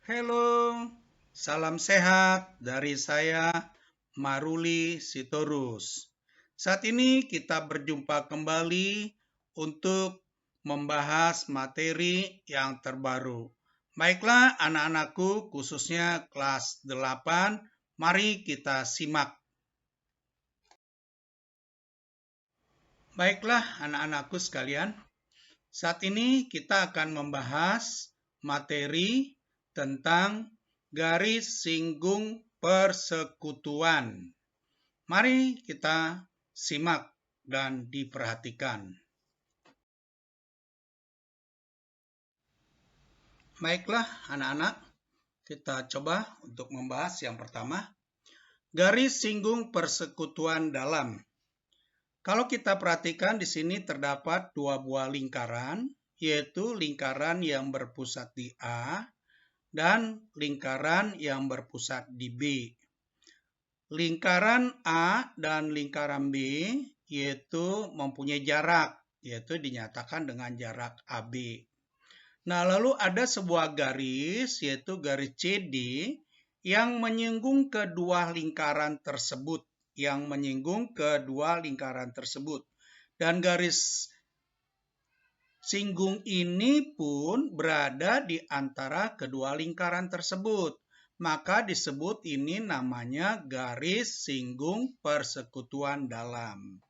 Halo, salam sehat dari saya Maruli Sitorus. Saat ini kita berjumpa kembali untuk membahas materi yang terbaru. Baiklah anak-anakku khususnya kelas 8, mari kita simak. Baiklah anak-anakku sekalian, saat ini kita akan membahas materi tentang garis singgung persekutuan. Mari kita simak dan diperhatikan. Baiklah anak-anak, kita coba untuk membahas yang pertama. Garis singgung persekutuan dalam. Kalau kita perhatikan di sini terdapat dua buah lingkaran, yaitu lingkaran yang berpusat di A dan lingkaran yang berpusat di B. Lingkaran A dan lingkaran B yaitu mempunyai jarak, yaitu dinyatakan dengan jarak AB. Nah, lalu ada sebuah garis, yaitu garis CD, yang menyinggung kedua lingkaran tersebut. Dan garis singgung ini pun berada di antara kedua lingkaran tersebut. Maka disebut ini namanya garis singgung persekutuan dalam.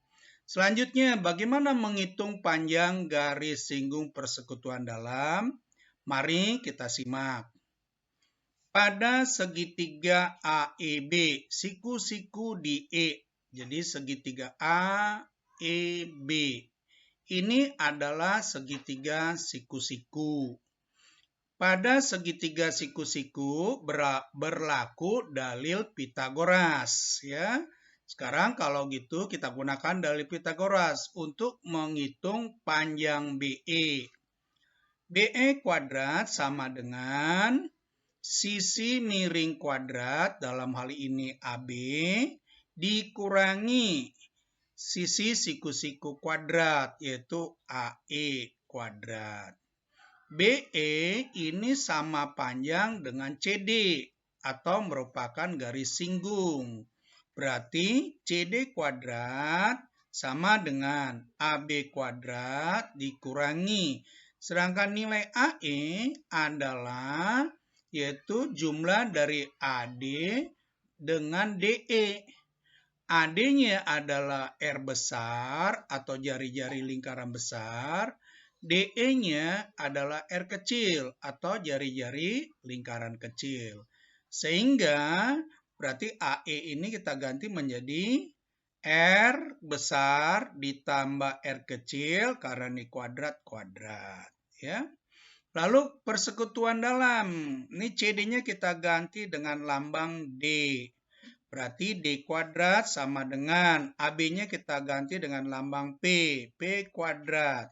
Selanjutnya, bagaimana menghitung panjang garis singgung persekutuan dalam? Mari kita simak. Pada segitiga AEB, siku-siku di E. Jadi segitiga AEB. Ini adalah segitiga siku-siku. Pada segitiga siku-siku berlaku dalil Pitagoras, ya. Sekarang kalau gitu kita gunakan dalil Pitagoras untuk menghitung panjang BE. BE kuadrat sama dengan sisi miring kuadrat, dalam hal ini AB, dikurangi sisi siku-siku kuadrat, yaitu AE kuadrat. BE ini sama panjang dengan CD atau merupakan garis singgung. Berarti CD kuadrat sama dengan AB kuadrat dikurangi. Sedangkan nilai AE adalah yaitu jumlah dari AD dengan DE. AD-nya adalah R besar atau jari-jari lingkaran besar. DE-nya adalah R kecil atau jari-jari lingkaran kecil. Sehingga berarti AE ini kita ganti menjadi R besar ditambah R kecil karena ini kuadrat-kuadrat. Ya. Lalu persekutuan dalam. Ini CD-nya kita ganti dengan lambang D. Berarti D kuadrat sama dengan AB-nya kita ganti dengan lambang P. P kuadrat.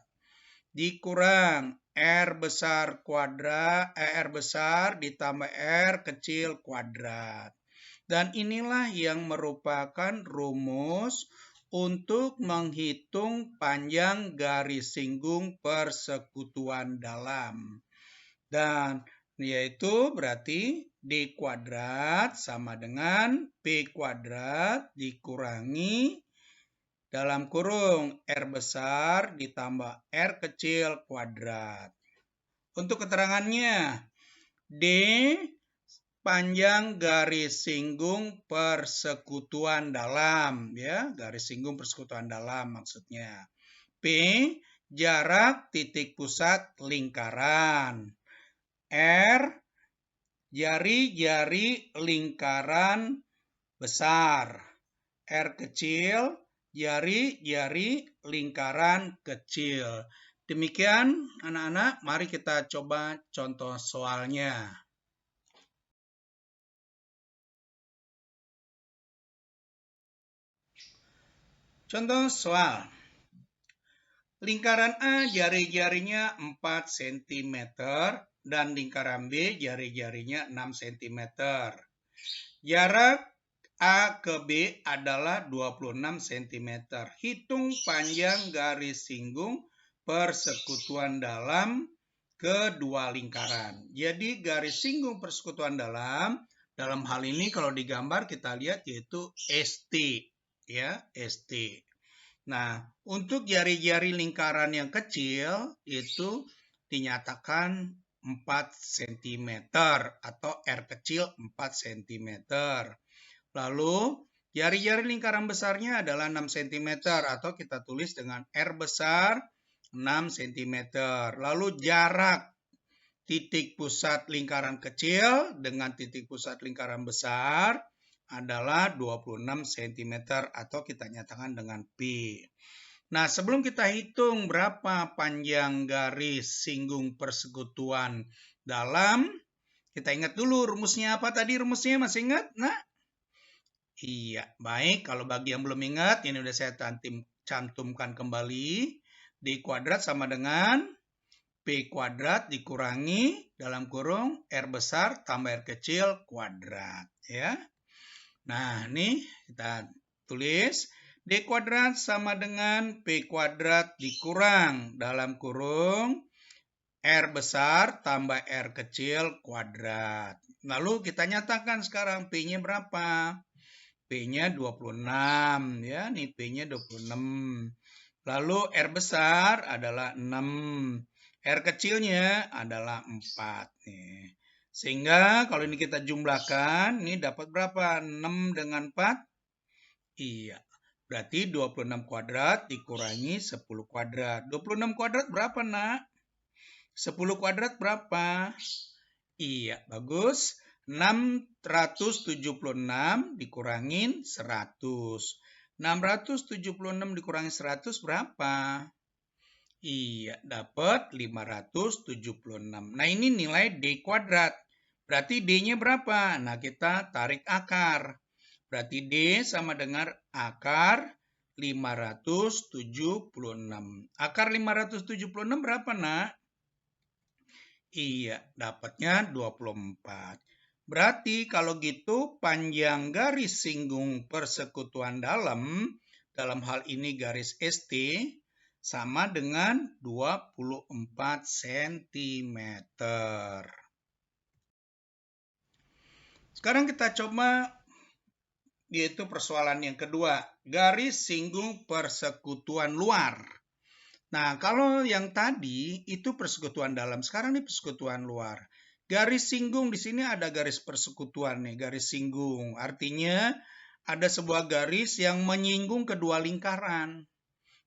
Dikurang R besar kuadrat, R besar ditambah R kecil kuadrat. Dan inilah yang merupakan rumus untuk menghitung panjang garis singgung persekutuan dalam. Dan yaitu berarti D kuadrat sama dengan P kuadrat dikurangi dalam kurung R besar ditambah R kecil kuadrat. Untuk keterangannya, D panjang garis singgung persekutuan dalam, ya, garis singgung persekutuan dalam maksudnya. P jarak titik pusat lingkaran. R jari-jari lingkaran besar. R kecil jari-jari lingkaran kecil. Demikian anak-anak, mari kita coba contoh soalnya. Contoh soal. Lingkaran A jari-jarinya 4 cm dan lingkaran B jari-jarinya 6 cm. Jarak A ke B adalah 26 cm. Hitung panjang garis singgung persekutuan dalam kedua lingkaran. Jadi garis singgung persekutuan dalam hal ini kalau digambar kita lihat yaitu ST, ya, ST. Nah, untuk jari-jari lingkaran yang kecil itu dinyatakan 4 cm atau R kecil 4 cm. Lalu jari-jari lingkaran besarnya adalah 6 cm atau kita tulis dengan R besar 6 cm. Lalu jarak titik pusat lingkaran kecil dengan titik pusat lingkaran besar adalah 26 cm atau kita nyatakan dengan P. Nah, sebelum kita hitung berapa panjang garis singgung persekutuan dalam, kita ingat dulu rumusnya apa tadi? Rumusnya masih ingat? Nah, iya, baik. Kalau bagi yang belum ingat, ini udah saya cantumkan kembali. D kuadrat sama dengan P kuadrat dikurangi dalam kurung R besar tambah R kecil kuadrat. Ya. Nah, ini kita tulis. D kuadrat sama dengan P kuadrat dikurang dalam kurung R besar tambah R kecil kuadrat. Lalu kita nyatakan sekarang P-nya berapa? P-nya 26 ya, nih P-nya 26. Lalu R besar adalah 6. R kecilnya adalah 4 nih. Sehingga kalau ini kita jumlahkan, ini dapat berapa? 6 dengan 4? Iya. Berarti 26 kuadrat dikurangi 10 kuadrat. 26 kuadrat berapa, Nak? 10 kuadrat berapa? Iya, bagus. 676 dikurangin 100. 676 dikurangi 100 berapa? Iya, dapat 576. Nah, ini nilai D kuadrat. Berarti D-nya berapa? Nah, kita tarik akar. Berarti D sama dengan akar 576. Akar 576 berapa, Nak? Iya, dapatnya 24. Berarti kalau gitu panjang garis singgung persekutuan dalam hal ini garis ST, sama dengan 24 cm. Sekarang kita coba yaitu persoalan yang kedua, garis singgung persekutuan luar. Nah, kalau yang tadi itu persekutuan dalam, sekarang ini persekutuan luar. Garis singgung di sini ada garis persekutuan nih, garis singgung. Artinya ada sebuah garis yang menyinggung kedua lingkaran.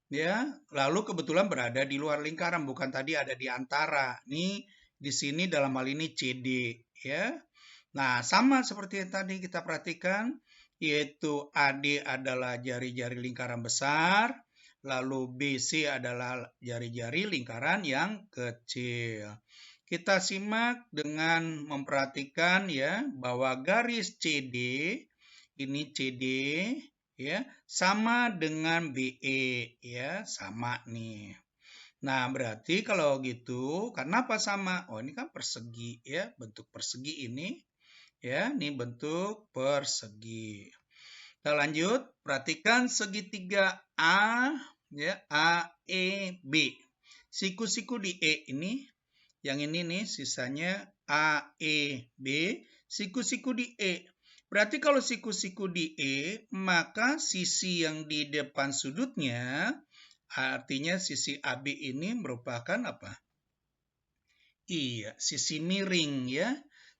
Ya, lalu kebetulan berada di luar lingkaran, bukan tadi ada di antara. Nih di sini dalam hal ini CD, ya. Nah, sama seperti yang tadi kita perhatikan, yaitu AD adalah jari-jari lingkaran besar, lalu BC adalah jari-jari lingkaran yang kecil. Kita simak dengan memperhatikan ya bahwa garis CD, ini CD ya, sama dengan BE ya, sama nih. Nah, berarti kalau gitu, kenapa sama? Oh, ini kan persegi ya, bentuk persegi ini. Ya, ini bentuk persegi. Kita lanjut, perhatikan segitiga A, ya, AEB. Siku-siku di E ini, yang ini nih, sisanya AEB, siku-siku di E. Berarti kalau siku-siku di E, maka sisi yang di depan sudutnya, artinya sisi AB ini merupakan apa? Iya, sisi miring ya.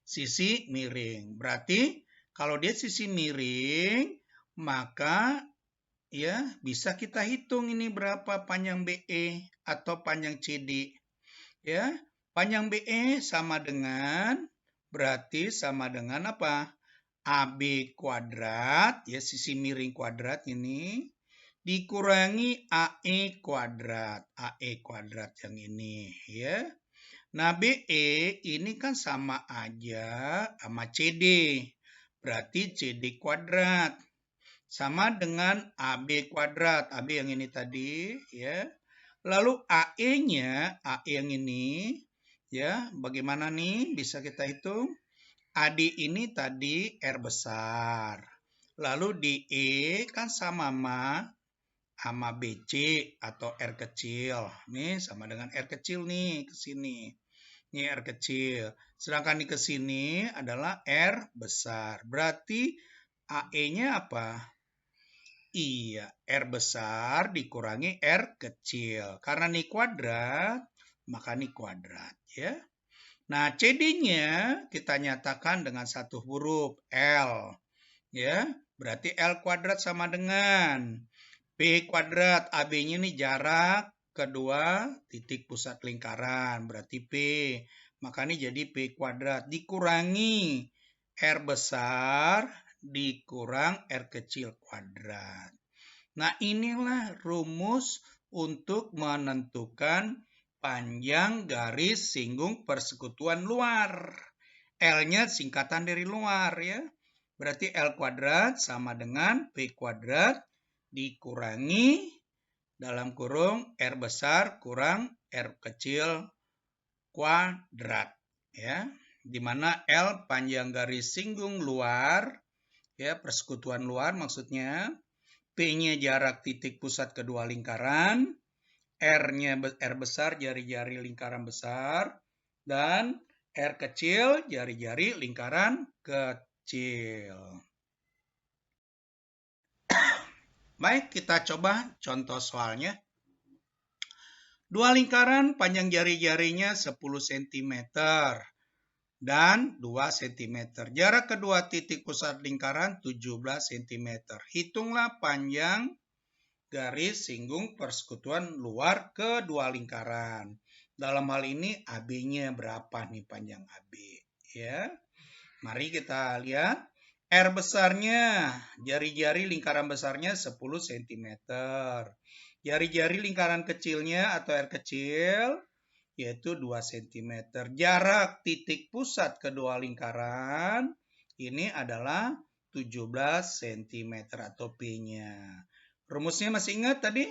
Sisi miring. Berarti kalau dia sisi miring, maka ya bisa kita hitung ini berapa panjang BE atau panjang CD. Ya, panjang BE sama dengan berarti sama dengan apa? AB kuadrat ya, sisi miring kuadrat ini dikurangi AE kuadrat. AE kuadrat yang ini ya. Nah, BE ini kan sama aja sama CD. Berarti CD kuadrat. Sama dengan AB kuadrat. AB yang ini tadi. Ya. Lalu AE-nya, AE yang ini. Ya, bagaimana nih? Bisa kita hitung. AD ini tadi R besar. Lalu DE kan sama BC atau R kecil. Nih, sama dengan R kecil nih ke sini. Ini R kecil. Sedangkan di kesini adalah R besar. Berarti AE-nya apa? Iya, R besar dikurangi R kecil. Karena ini kuadrat, maka ini kuadrat. Ya. Nah, CD-nya kita nyatakan dengan satu huruf L. Ya, berarti L kuadrat sama dengan P kuadrat. AB-nya ini jarak kedua titik pusat lingkaran, berarti P. Maka ini jadi P kuadrat dikurangi R besar dikurang R kecil kuadrat. Nah, inilah rumus untuk menentukan panjang garis singgung persekutuan luar. L-nya singkatan dari luar ya. Berarti L kuadrat sama dengan P kuadrat dikurangi dalam kurung R besar kurang R kecil kuadrat ya. Di mana L panjang garis singgung luar ya, persekutuan luar maksudnya. P-nya jarak titik pusat kedua lingkaran, R-nya R besar jari-jari lingkaran besar, dan R kecil jari-jari lingkaran kecil. Baik, kita coba contoh soalnya. Dua lingkaran panjang jari-jarinya 10 cm dan 2 cm. Jarak kedua titik pusat lingkaran 17 cm. Hitunglah panjang garis singgung persekutuan luar kedua lingkaran. Dalam hal ini AB-nya berapa nih panjang AB? Ya. Mari kita lihat. R besarnya, jari-jari lingkaran besarnya 10 cm. Jari-jari lingkaran kecilnya atau R kecil yaitu 2 cm. Jarak titik pusat kedua lingkaran ini adalah 17 cm atau P-nya. Rumusnya masih ingat tadi?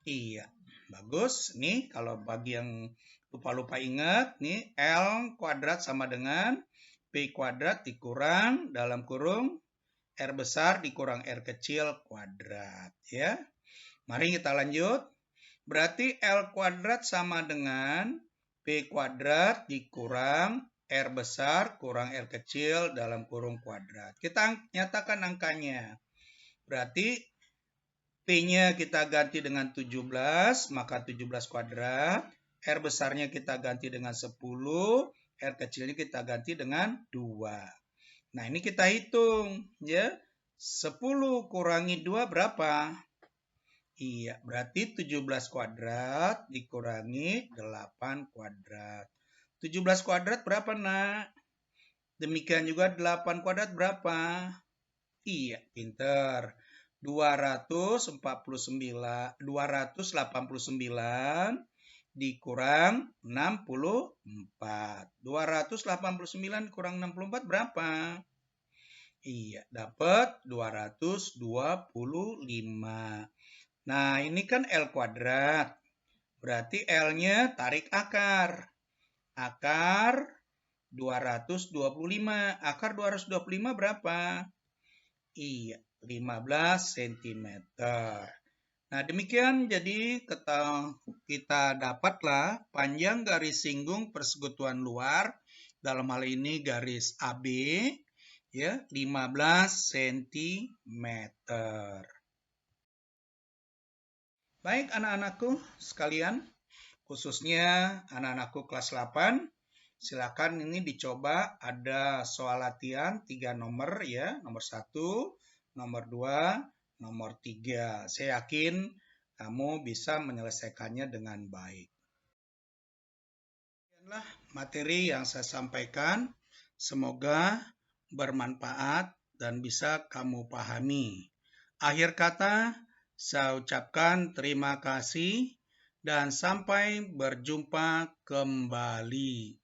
Iya, bagus. Nih, kalau bagi yang lupa-lupa ingat, nih L kuadrat sama dengan P kuadrat dikurang dalam kurung R besar dikurang R kecil kuadrat. Ya, mari kita lanjut. Berarti L kuadrat sama dengan P kuadrat dikurang R besar kurang R kecil dalam kurung kuadrat. Kita nyatakan angkanya. Berarti P-nya kita ganti dengan 17, maka 17 kuadrat. R besarnya kita ganti dengan 10, R kecilnya kita ganti dengan 2. Nah, ini kita hitung. Ya, 10 kurangi 2 berapa? Iya, berarti 17 kuadrat dikurangi 8 kuadrat. 17 kuadrat berapa, nak? Demikian juga 8 kuadrat berapa? Iya, pinter. 289 dikurang 64. 289 kurang 64 berapa? Iya, dapat 225. Nah, ini kan L kuadrat. Berarti L-nya tarik akar. Akar 225. Akar 225 berapa? Iya, 15 cm. Nah, demikian jadi kita dapatlah panjang garis singgung persekutuan luar, dalam hal ini garis AB, ya, 15 cm. Baik anak-anakku sekalian, khususnya anak-anakku kelas 8, silakan ini dicoba, ada soal latihan 3 nomor ya, nomor 1, nomor 2, nomor 3. Saya yakin kamu bisa menyelesaikannya dengan baik. Inilah materi yang saya sampaikan, semoga bermanfaat dan bisa kamu pahami. Akhir kata, saya ucapkan terima kasih dan sampai berjumpa kembali.